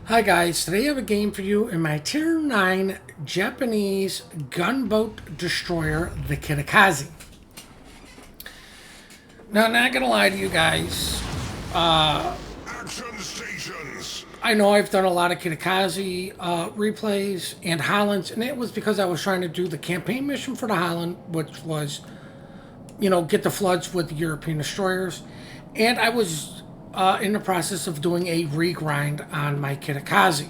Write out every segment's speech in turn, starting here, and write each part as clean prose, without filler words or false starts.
Hi guys, today I have a game for you in my Tier 9 Japanese gunboat destroyer, the Kitakaze. Now, I'm not gonna lie to you guys, Action stations. I know I've done a lot of Kitakaze replays and Hollands, and it was because I was trying to do the campaign mission for the Holland, which was, get the floods with the European destroyers, and I was in the process of doing a regrind on my Kitakaze.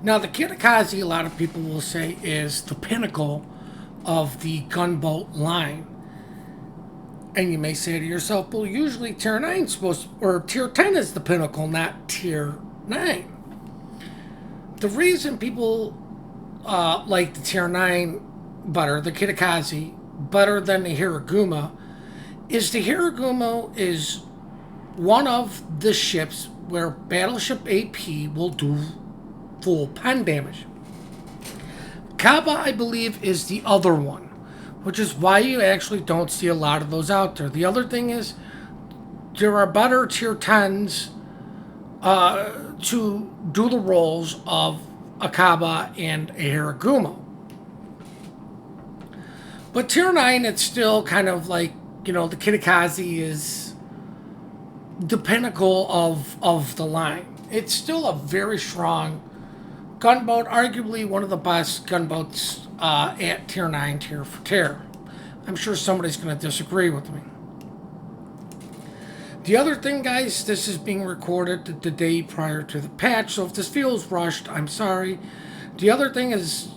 Now, the Kitakaze, a lot of people will say, is the pinnacle of the gunboat line. And you may say to yourself, well, usually Tier 9 is or Tier 10 is the pinnacle, not Tier 9. The reason people like the Tier 9 better, the Kitakaze, better than the Hiraguma, is the Hiraguma is one of the ships where Battleship AP will do full pen damage. Kaba, I believe, is the other one, which is why you actually don't see a lot of those out there. The other thing is, there are better Tier 10s to do the roles of a Kaba and a Hiraguma. But Tier 9, it's still kind of like, the Kitakaze is the pinnacle of the line. It's still a very strong gunboat, arguably one of the best gunboats at Tier 9, tier for tier. I'm sure somebody's going to disagree with me. The other thing, guys, this is being recorded the day prior to the patch, so if this feels rushed, I'm sorry. The other thing is,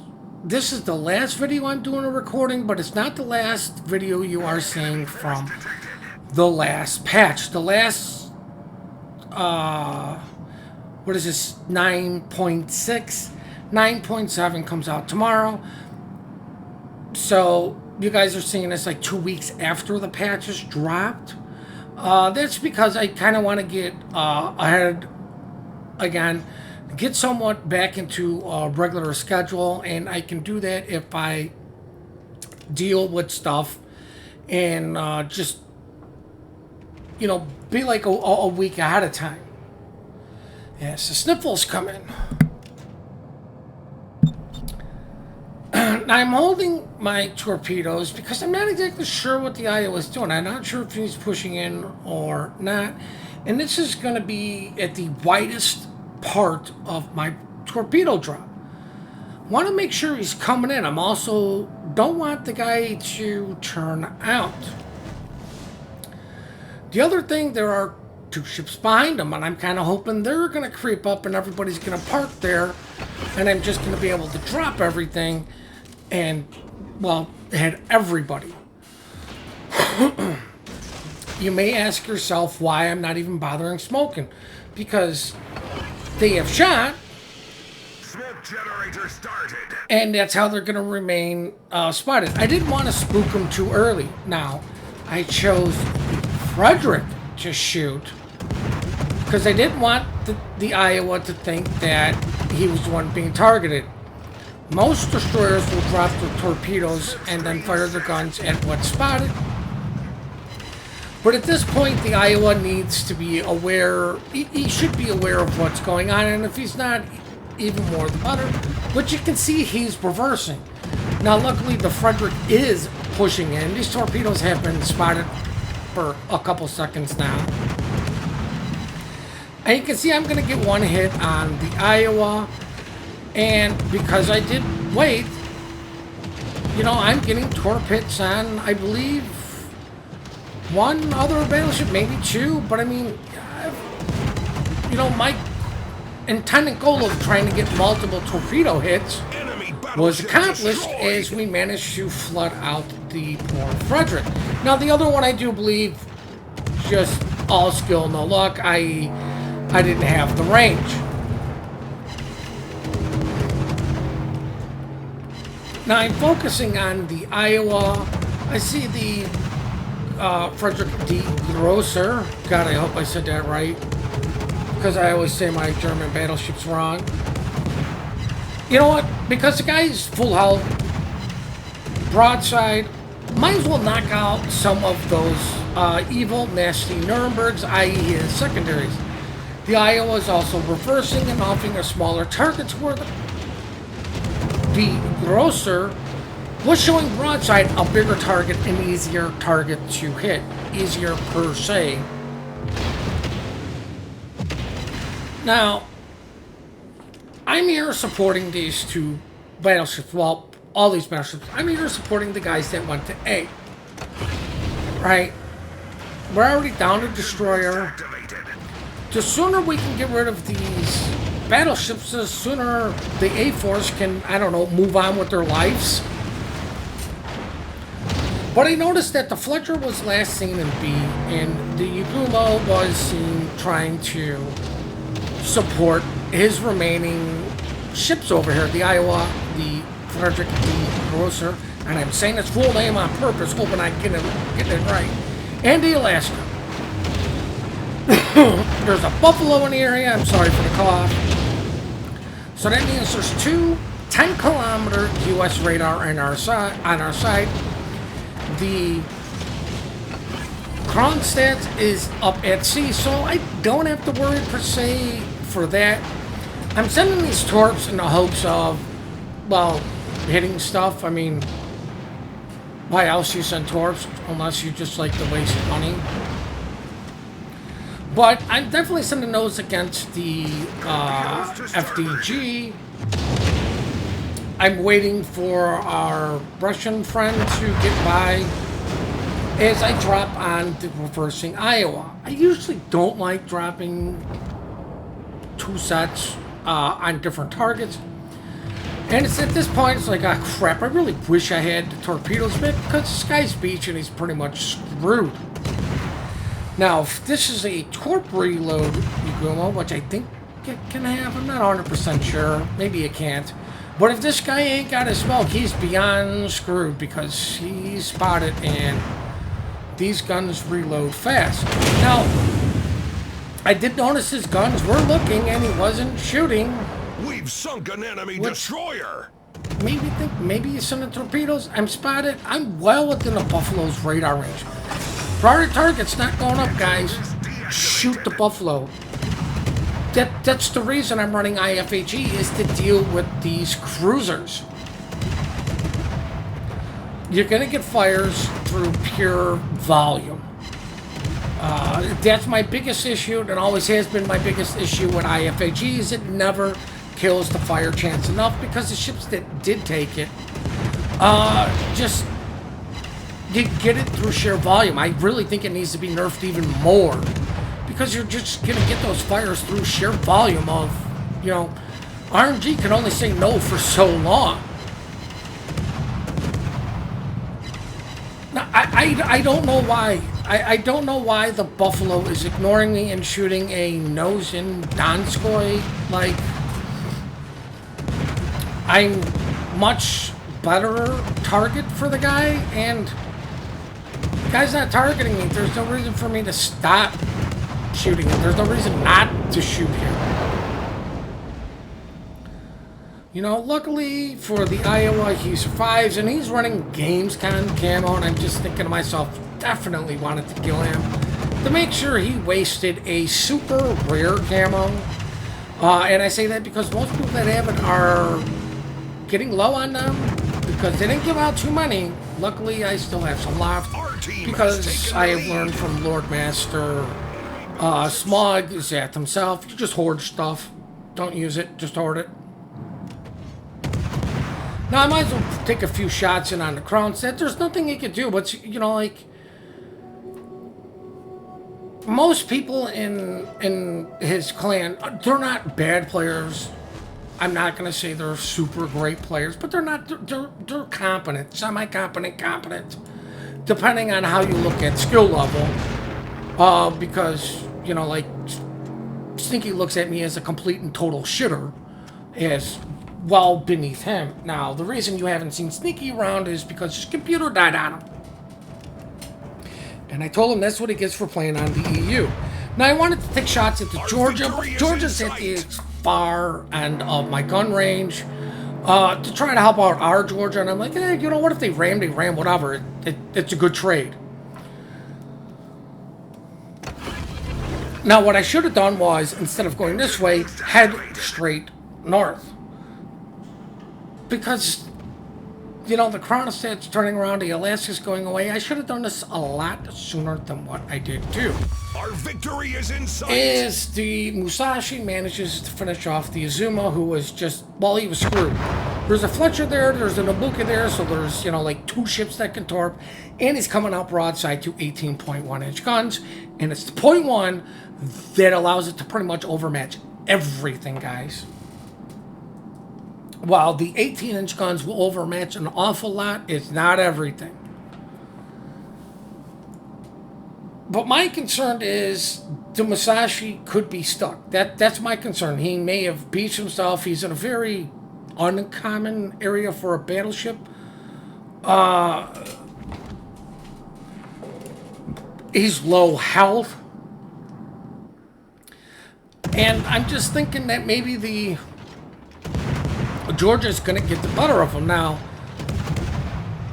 this is the last video I'm doing a recording, but it's not the last video you are seeing from the last patch. The last, what is this, 9.6? 9.7 comes out tomorrow. So you guys are seeing this like 2 weeks after the patches dropped. That's because I kind of want to get ahead again, get somewhat back into a regular schedule, and I can do that if I deal with stuff and just be like a week ahead of time. Yes, the sniffles come in. I'm holding my torpedoes because I'm not exactly sure what the Iowa is doing. I'm not sure if he's pushing in or not. And this is going to be at the widest part of my torpedo drop. Want to make sure he's coming in. I'm also don't want the guy to turn out. The other thing, there are two ships behind him, and I'm kind of hoping they're going to creep up and everybody's going to park there, and I'm just going to be able to drop everything and, well, hit everybody. You may ask yourself why I'm not even bothering smoking, because they have shot, Smoke generator started. and that's how they're going to remain spotted. I didn't want to spook them too early. Now, I chose Frederick to shoot because I didn't want the Iowa to think that he was the one being targeted. Most destroyers will drop their torpedoes and then fire their guns at what's spotted. But at this point, the Iowa needs to be aware. He should be aware of what's going on, and if he's not, even more the better. But you can see he's reversing. Now, luckily, the Frederick is pushing in. These torpedoes have been spotted for a couple seconds now. And you can see I'm going to get one hit on the Iowa. And because I did wait, I'm getting torp hits on, I believe, one other battleship, maybe two. But I mean, my intent and goal of trying to get multiple torpedo hits was accomplished as we managed to flood out the poor Frederick. Now, the other one, I do believe, just all skill, no luck. I didn't have the range. Now, I'm focusing on the Iowa. I see the Frederick D. Grosser. God, I hope I said that right, because I always say my German battleships wrong. You know what? Because the guy's full health, broadside, might as well knock out some of those evil, nasty Nurembergs, i.e. his secondaries. The Iowa is also reversing and offing a smaller targets where the grosser was showing broadside a bigger target and easier target to hit. Easier per se. Now, I'm here supporting these two battleships. Well, all these battleships. I'm here supporting the guys that went to A. Right? We're already down to destroyer. Activated. The sooner we can get rid of these battleships, the sooner the A-Force can, I don't know, move on with their lives. But I noticed that the Fletcher was last seen in B, and the Yagumo was seen trying to support his remaining ships over here. The Iowa, the Frederick, the Grosser, and I'm saying its full name on purpose, hoping I get it right, and the Alaska. There's a buffalo in the area. I'm sorry for the cough. So that means there's two 10-kilometer U.S. radar on our side. The Kronstadt is up at sea, so I don't have to worry per se for that. I'm sending these torps in the hopes of, well, hitting stuff. I mean, why else you send torps unless you just like to waste money? But I'm definitely sending those against the FDG. I'm waiting for our Russian friend to get by as I drop on the reversing Iowa. I usually don't like dropping two sets on different targets. And it's at this point, it's like, ah, crap, I really wish I had the torpedoes bit because this guy's beach and he's pretty much screwed. Now, if this is a torp reload Yagumo, which I think it can have, I'm not 100% sure. Maybe it can't. But if this guy ain't got his smoke, he's beyond screwed because he's spotted and these guns reload fast. Now, I did notice his guns were looking and he wasn't shooting. We've sunk an enemy destroyer. Maybe he's sending torpedoes. I'm spotted. I'm well within the Buffalo's radar range. Priority target's not going up, guys. Shoot the Buffalo. That's the reason I'm running IFHE, is to deal with these cruisers. You're going to get fires through pure volume. That's my biggest issue, and always has been my biggest issue with IFHE, is it never kills the fire chance enough, because the ships that did take it, just you get it through sheer volume. I really think it needs to be nerfed even more, because you're just going to get those fires through sheer volume of, you know, RNG can only say no for so long. Now, I don't know why. I don't know why the Buffalo is ignoring me and shooting a nose-in Donskoy. Like, I'm much better target for the guy, and the guy's not targeting me. There's no reason for me to stop shooting him. There's no reason not to shoot him. You know, luckily for the Iowa, he survives, and he's running GamesCon camo, and I'm just thinking to myself, definitely wanted to kill him to make sure he wasted a super rare camo. And I say that because most people that have it are getting low on them because they didn't give out too many. Luckily, I still have some left because I have learned from Lord Master Smog Zath himself. You just hoard stuff. Don't use it, just hoard it. Now, I might as well take a few shots in on the Kronstadt. There's nothing he could do, but, you know, like, most people in his clan, they're not bad players. I'm not going to say they're super great players, but they're not, they're competent, semi-competent, competent, depending on how you look at skill level. Because, you know, like, Stinky looks at me as a complete and total shitter, as well beneath him. Now, the reason you haven't seen Sneaky around is because his computer died on him. And I told him that's what he gets for playing on the EU. Now, I wanted to take shots at the Georgia. Georgia's at the far end of my gun range to try to help out our Georgia. And I'm like, you know, what if they ram, whatever. It's a good trade. Now, what I should have done was, instead of going this way, head straight north. Because, you know, the Chronostat's turning around, the Alaska's going away. I should have done this a lot sooner than what I did do. Our victory is in sight. Is the Musashi manages to finish off the Azuma, who was just, well, he was screwed. There's a Fletcher there, there's an Ibuka there, so there's, you know, like 2 ships that can torp, and he's coming out broadside to 18.1 inch guns, and it's the .1 that allows it to pretty much overmatch everything, guys. While the 18 inch guns will overmatch an awful lot, it's not everything. But my concern is the Musashi could be stuck. That's my concern. He may have beached himself. He's in a very uncommon area for a battleship. He's low health. And I'm just thinking that maybe the Georgia's going to get the better of him. Now,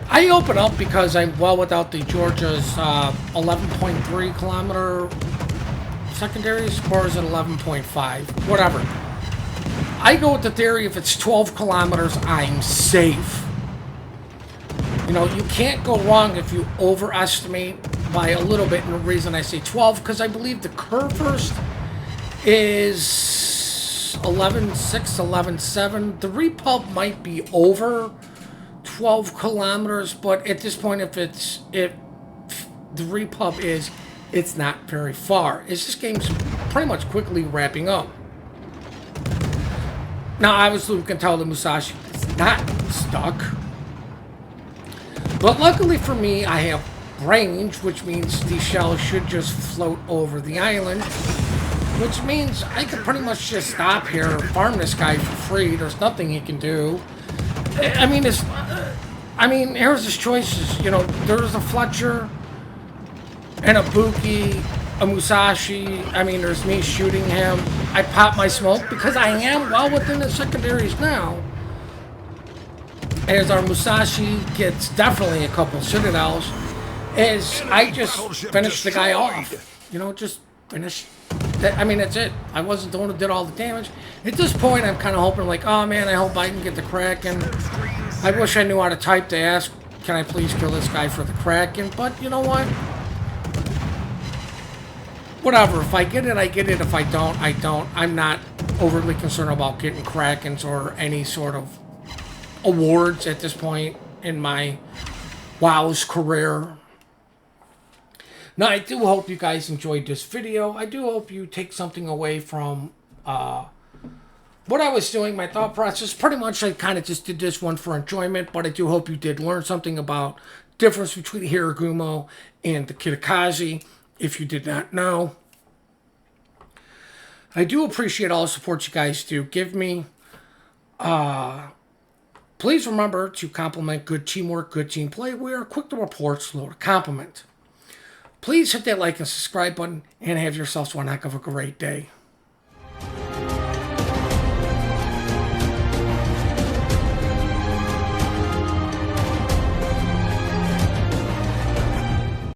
I open up because I'm well without the Georgia's 11.3 kilometer secondaries, or is it 11.5? Whatever. I go with the theory if it's 12 kilometers, I'm safe. You know, you can't go wrong if you overestimate by a little bit, and the reason I say 12, because I believe the curve first is 11.6, 11.7. The repulp might be over 12 kilometers, but at this point, if the repub is, it's not very far. This game's pretty much quickly wrapping up. Now, obviously, we can tell the Musashi is not stuck. But luckily for me, I have range, which means these shells should just float over the island. Which means I could pretty much just stop here, farm this guy for free. There's nothing he can do. I mean, here's his choices. You know, there's a Fletcher, and a Buki, a Musashi. I mean, there's me shooting him. I pop my smoke because I am well within the secondaries now. As our Musashi gets definitely a couple Citadels, as I just finish the guy off. You know, just finish. I mean, that's it. I wasn't the one who did all the damage. At this point, I'm kind of hoping, like, oh man, I hope I can get the Kraken. I wish I knew how to type to ask, can I please kill this guy for the Kraken? But you know what? Whatever. If I get it, I get it. If I don't, I don't. I'm not overly concerned about getting Krakens or any sort of awards at this point in my WoW's career. Now, I do hope you guys enjoyed this video. I do hope you take something away from what I was doing, my thought process. Pretty much, I kind of just did this one for enjoyment, but I do hope you did learn something about the difference between the Hiragumo and the Kitakaze, if you did not know. I do appreciate all the support you guys do give me. Please remember to compliment good teamwork, good team play. We are quick to report, slow to compliment. Please hit that like and subscribe button, and have yourselves one heck of a great day.